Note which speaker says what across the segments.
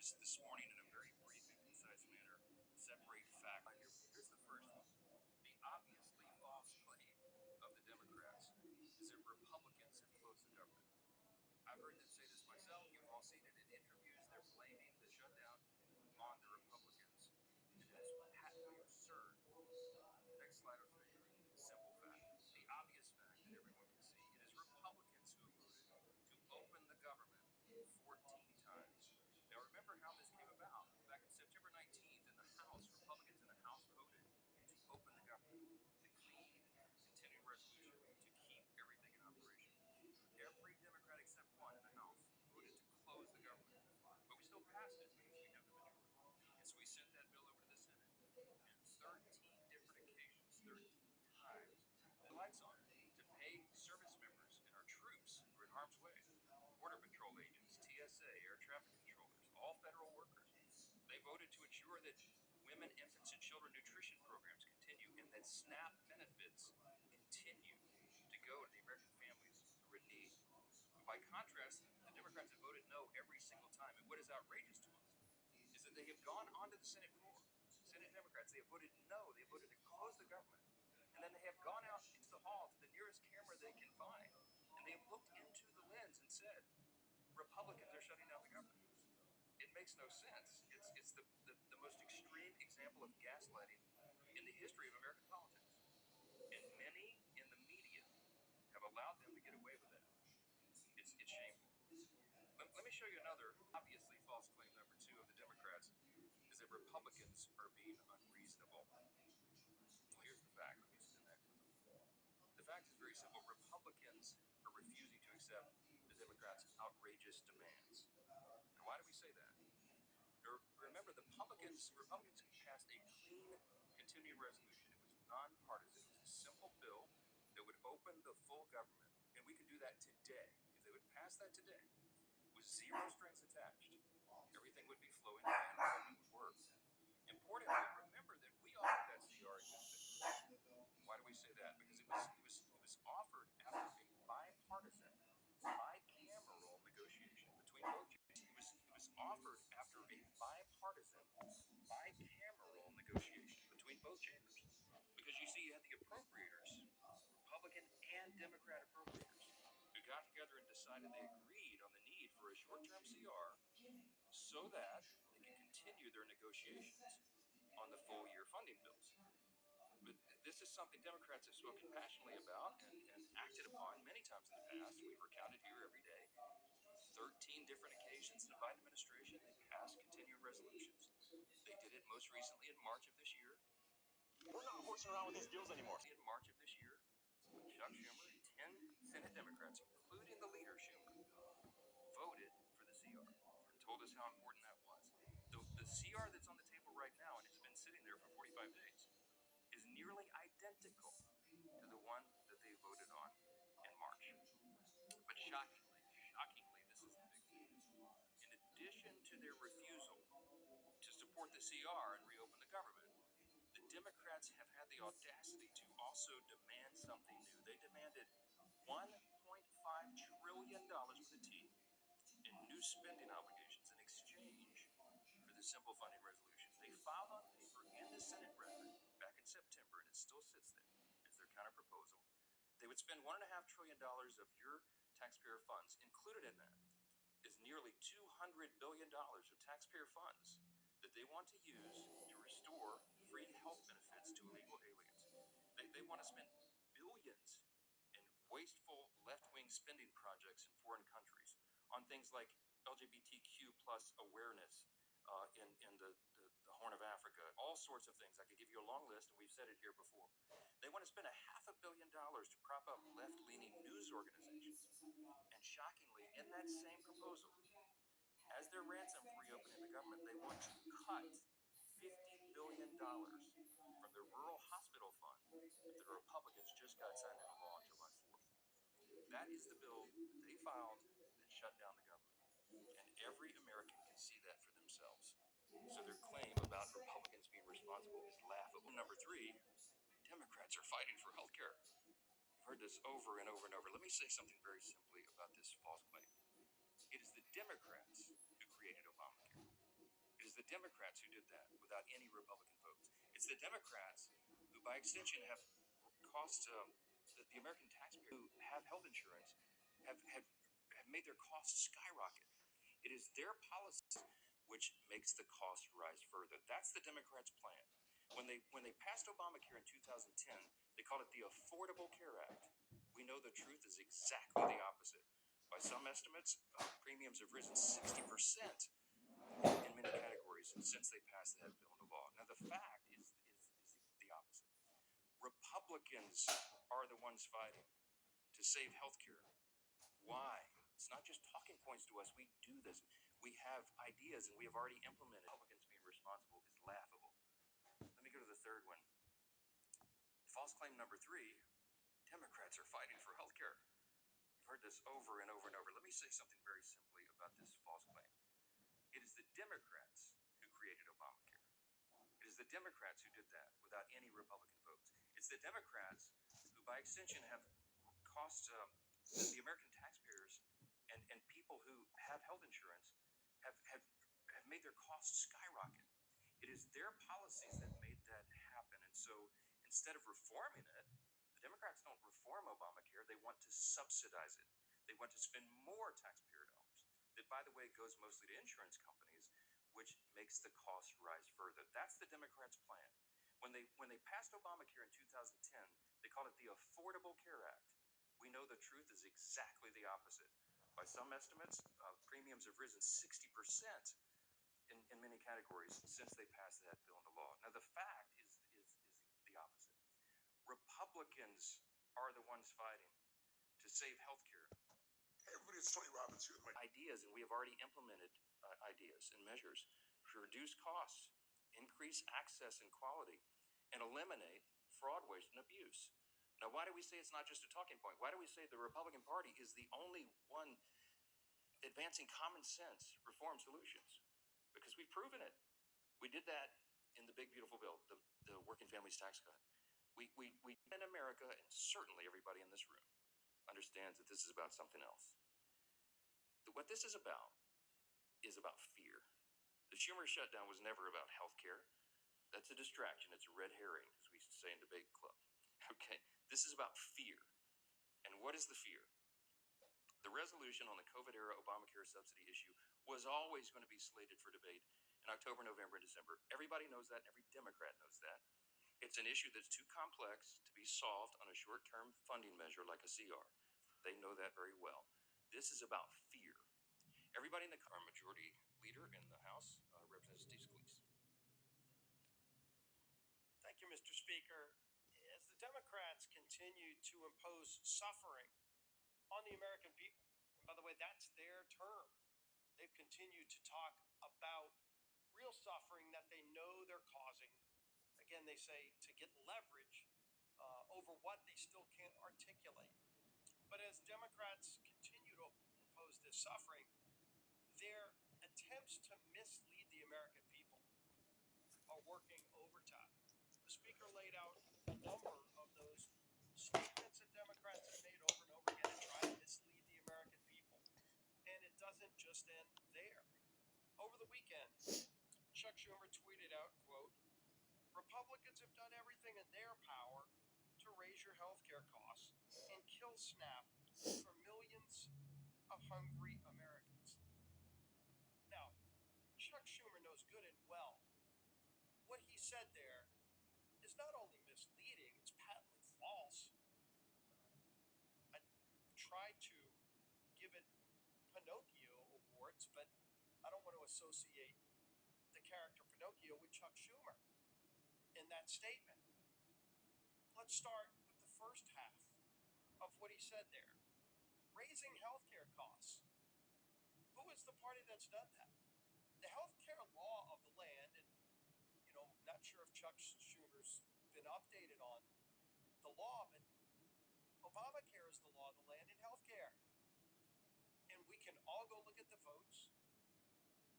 Speaker 1: just this morning in a very brief and concise manner separate fact. Here's the first one. The obviously false claim of the Democrats is that Republicans have closed the government. I've heard them say this myself. You've all seen it in interviews. They're blaming the shutdown on the Republicans. And it is patently absurd. The next slide will show you a simple fact. The obvious fact that everyone can see. It is Republicans who have voted to open the government 14 times. Now remember how this came about. Back on September 19th in the House, Republicans in the House voted to open the government. The clean, continuing resolution to keep everything in operation. Every Democrat except one in the House voted to close the government. But we still passed it because we have the majority. And so we sent that bill over to the Senate. And 13 different occasions, 13 times, the lights on to pay service members and our troops who are in harm's way. Border Patrol agents, TSA, air traffic controllers, all federal workers. They voted to ensure that women, infants, and children nutrition programs continue and that SNAP benefits continue to go to the American families who are in need. By contrast, the Democrats have voted no every single time. And what is outrageous to us is that they have gone onto the Senate floor. Senate Democrats, they have voted no. They have voted to close the government. And then they have gone out into the hall to the nearest camera they can find. And they have looked into the lens and said, Republicans are shutting down the government. It makes no sense. It's the most extreme example of gaslighting in the history of American politics. And many in the media have allowed them to get away with that. It's shameful. Let me show you another obviously false claim, number two, of the Democrats, is that Republicans are being unreasonable. Well, here's the fact. Let me spin that. The fact is very simple. Republicans are refusing to accept the Democrats' outrageous demands. And why do we say that? Remember, Republicans passed a clean continuing resolution. It was nonpartisan. It was a simple bill that would open the full government. And we can do that today. If they would pass that today, with zero strings attached, everything would be flowing and the government would work. Importantly, remember that we offered that CR in good faith. Why do we say that? Because it was offered after a bipartisan, bicameral negotiation between both chambers. It was offered after a bipartisan, bicameral negotiation between both chambers. Because you see, you had the appropriators, Republican and Democrat appropriators, who got together and decided they agreed on the need for a short-term CR so that they could continue their negotiations on the full-year funding bills. But this is something Democrats have spoken passionately about and acted upon many times in the past. We've recounted here every day. 13 different occasions in the Biden administration, they passed continuing resolutions. They did it most recently in March of this year. We're not horsing around with these deals anymore. In March of this year, when Chuck Schumer and 10 Senate Democrats, including the leader Schumer, voted for the CR and told us how important that was. The CR that's on the table right now, and it's been sitting there for 45 days, is nearly identical to the one that they voted on in March. But shockingly, this is the big thing. In addition to their refusal to support the CR and reopen the government, the Democrats have had the audacity to also demand something new. They demanded $1.5 trillion with a T in new spending obligations in exchange for the simple funding resolution. They filed on paper in the Senate record back in September, and it still sits there as their counterproposal. They would spend $1.5 trillion of your taxpayer funds. Included in that is nearly $200 billion of taxpayer funds that they want to use to restore free health benefits to illegal aliens. They want to spend billions in wasteful left-wing spending projects in foreign countries on things like LGBTQ plus awareness in the Horn of Africa, all sorts of things. I could give you a long list, and we've said it here before. They want to spend $500 million to prop up left-leaning news organizations. And shockingly, in that same proposal, as their ransom for reopening the government, they want to cut $50 billion from their rural hospital fund that the Republicans just got signed into law on July 4th. That is the bill that they filed that shut down the government. And every American can see that for themselves. So their claim about Republicans being responsible is laughable. Number three, Democrats are fighting for health care. You've heard this over and over and over. Let me say something very simply about this false claim. It is the Democrats who created Obamacare. the Democrats who did that without any Republican votes. It's the Democrats who, by extension, have cost the American taxpayer who have health insurance have made their costs skyrocket. It is their policy which makes the cost rise further. That's the Democrats' plan. When they passed Obamacare in 2010, they called it the Affordable Care Act. We know the truth is exactly the opposite. By some estimates, premiums have risen 60% in many categories since they passed that bill into law. Now, the fact is the opposite. Republicans are the ones fighting to save healthcare. Why? It's not just talking points to us. We do this. We have ideas, and we have already implemented. Republicans being responsible is laughable. Let me go to the third one. False claim number 3, Democrats are fighting for healthcare. You've heard this over and over and over. Let me say something very simply about this false claim. It is the Democrats who created Obamacare. It is the Democrats who did that without any Republican votes. It's the Democrats who, by extension, have cost the American taxpayers and people who have health insurance have made their costs skyrocket. It is their policies that made that happen. And so instead of reforming it, the Democrats don't reform Obamacare. They want to subsidize it. They want to spend more taxpayer dollars. That, by the way, goes mostly to insurance companies, which makes the cost rise further. That's the Democrats' plan. When they passed Obamacare in 2010, they called it the Affordable Care Act. We know the truth is exactly the opposite. By some estimates, premiums have risen 60% in many categories since they passed that bill into law. Now, the fact is the opposite. Republicans are the ones fighting to save healthcare.
Speaker 2: Hey, everybody, it's Tony Robbins here.
Speaker 1: Ideas, and we have already implemented ideas and measures to reduce costs, increase access and quality, and eliminate fraud, waste, and abuse. Now, why do we say it's not just a talking point? Why do we say the Republican Party is the only one advancing common sense reform solutions? Because we've proven it. We did that in the big, beautiful bill, the Working Families Tax Cut. We in America, and certainly everybody in this room understands that this is about something else. What this is about fear. The Schumer shutdown was never about health care. That's a distraction. It's a red herring, as we used to say in debate club. Okay, this is about fear. And what is the fear? The resolution on the COVID-era Obamacare subsidy issue was always going to be slated for debate in October, November, and December. Everybody knows that, and every Democrat knows that. It's an issue that's too complex to be solved on a short-term funding measure like a CR. They know that very well. This is about fear. Everybody in the car, majority leader in the House, Representative Steve Scalise.
Speaker 3: Thank you, Mr. Speaker. As the Democrats continue to impose suffering on the American people, and by the way, that's their term, they've continued to talk about real suffering that they know they're causing. Again, they say to get leverage over what they still can't articulate. But as Democrats continue to impose this suffering, their attempts to mislead the American people are working overtime. The Speaker laid out a number of those statements that Democrats have made over and over again to try to mislead the American people. And it doesn't just end there. Over the weekend, Chuck Schumer tweeted out, quote, "Republicans have done everything in their power to raise your health care costs and kill SNAP for millions of hungry Americans." Now, Chuck Schumer knows good and well what he said there is not only misleading, it's patently false. I tried to give it Pinocchio awards, but I don't want to associate the character Pinocchio with Chuck Schumer in that statement. Let's start with the first half of what he said there. Raising healthcare costs. Who is the party that's done that? The healthcare law of the land, and not sure if Chuck Schumer's been updated on the law, but Obamacare is the law of the land in healthcare. And we can all go look at the votes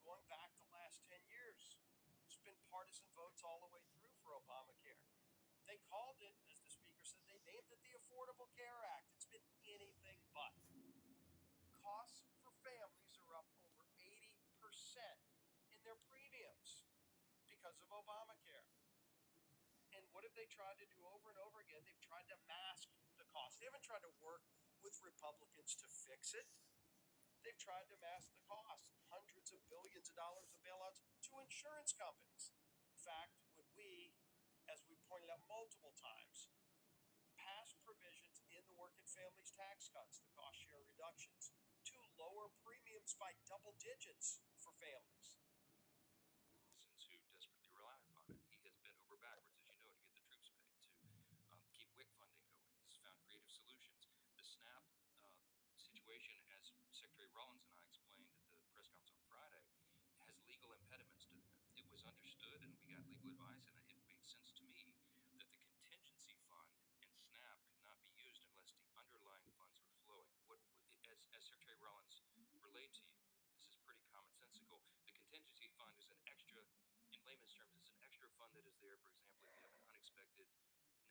Speaker 3: going back the last 10 years. It's been partisan votes all the way through for Obamacare. They called it, as the Speaker said, they named it the Affordable Care Act. It's been anything but. Costs for families are up over 80% in their premiums. what they tried to do over and over again. They've tried to mask the cost. They haven't tried to work with Republicans to fix it. They've tried to mask the cost, hundreds of billions of dollars of bailouts to insurance companies. In fact, when we, as we pointed out multiple times, passed provisions in the working families tax cuts, the cost share reductions, to lower premiums by double digits for families.
Speaker 1: Citizens who desperately rely upon it. He has bent over backwards, as you know, to get the troops paid, to keep WIC funding going. He's found creative solutions. The SNAP situation, as Secretary Rollins and I explained at the press conference on Friday, has legal impediments to that. It was understood, and we got legal advice, and it made sense to me that the contingency fund in SNAP could not be used unless the underlying funds were flowing. As Secretary Rollins relayed to you, this is pretty commonsensical. The contingency fund is an extra, in layman's terms, it's an extra fund that is there, for example, if you have an unexpected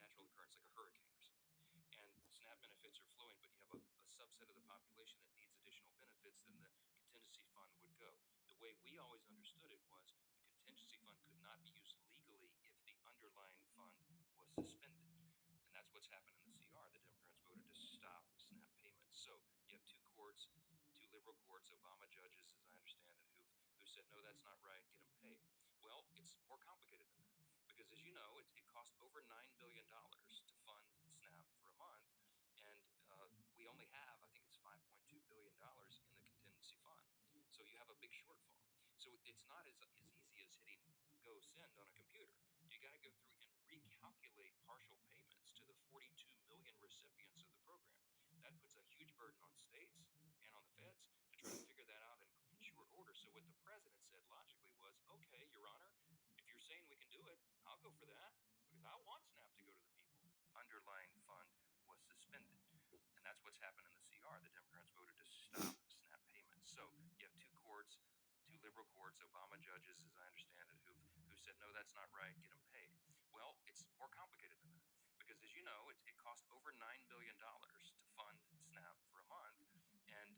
Speaker 1: natural occurrence like a hurricane or something. And SNAP benefits are flowing, but you have a subset of the population that needs additional benefits, then the contingency fund would go. The way we always understood it was the contingency fund could not be used legally if the underlying fund was suspended. And that's what's happened in the CR. The Democrats voted to stop SNAP payments. So you have two courts, two liberal courts, Obama judges, as I understand it, who said, no, that's not right, get them paid. Well, it's more complicated than that. Because as you know, it cost over $9 billion to fund SNAP for a month. And we only have, I think it's $5.2 billion in the contingency fund. So you have a big shortfall. So it's not as easy as hitting go send on a computer. You got to go through and recalculate partial payments to the 42 million recipients of the program. That puts a huge burden on states and on the feds to try to figure that out in short order. So what the president said logically was, okay, Your Honor, if you're saying we can do it, I'll go for that because I want SNAP to go to the people. Underlying fund was suspended. And that's what's happened in the CR. The Democrats voted to stop SNAP payments. So you have two courts, two liberal courts, Obama judges, as I understand it, who said, no, that's not right, get them paid. Well, it's more complicated than that. Because as you know, it cost over $9 billion to fund SNAP for a month. And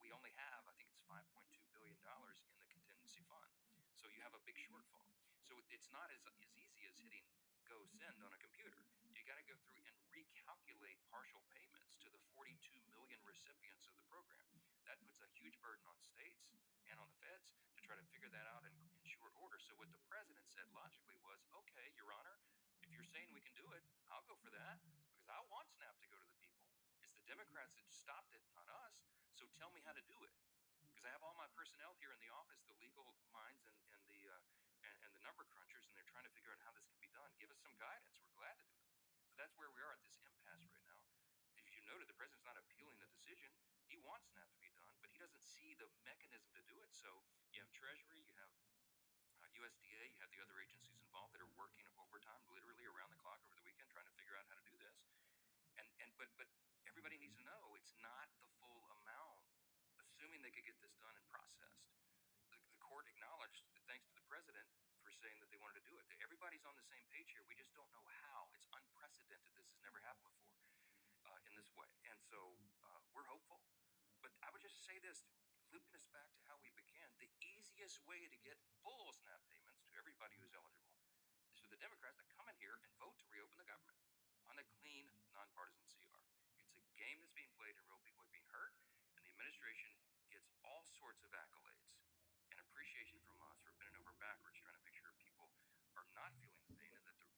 Speaker 1: we only have, I think it's $5.2 billion in the contingency fund. So you have a big shortfall. So it's not as easy as hitting go send on a computer. You got to go through and recalculate partial payments to the 42 million recipients of the program. That puts a huge burden on states and on the feds to try to figure that out in short order. So what the president said logically was, okay, Your Honor, if you're saying we can do it, I'll go for that because I want SNAP to go to the people. It's the Democrats that stopped it, not us. So tell me how to do it. Because I have all my personnel here in the office, the legal minds and the number crunchers, and they're trying to figure out how this can be done. Give us some guidance. We're glad to do it. So that's where we are at this impasse right now. As you noted, the president's not appealing the decision. He wants SNAP to be done, but he doesn't see the mechanism to do it. So you have Treasury, you have USDA, you have the other agencies involved that are working overtime, literally around the clock over the weekend, trying to figure out how to do this. But everybody needs to know it's not the full amount, assuming they could get this done and processed. The court acknowledged that thanks to the president for saying that they wanted to do it. Everybody's on the same page here. We just don't know how. It's unprecedented. This has never happened before in this way. And so we're hopeful. But I would just say this, looping us back to how we began, the easiest way to get full SNAP payments to everybody who's eligible is for the Democrats to come in here and vote to reopen the government on a clean, nonpartisan CR. It's a game that's being played and real people are being hurt, and the administration gets all sorts of accolades and appreciation from us for bending over backwards trying to make sure people are not feeling the pain and that the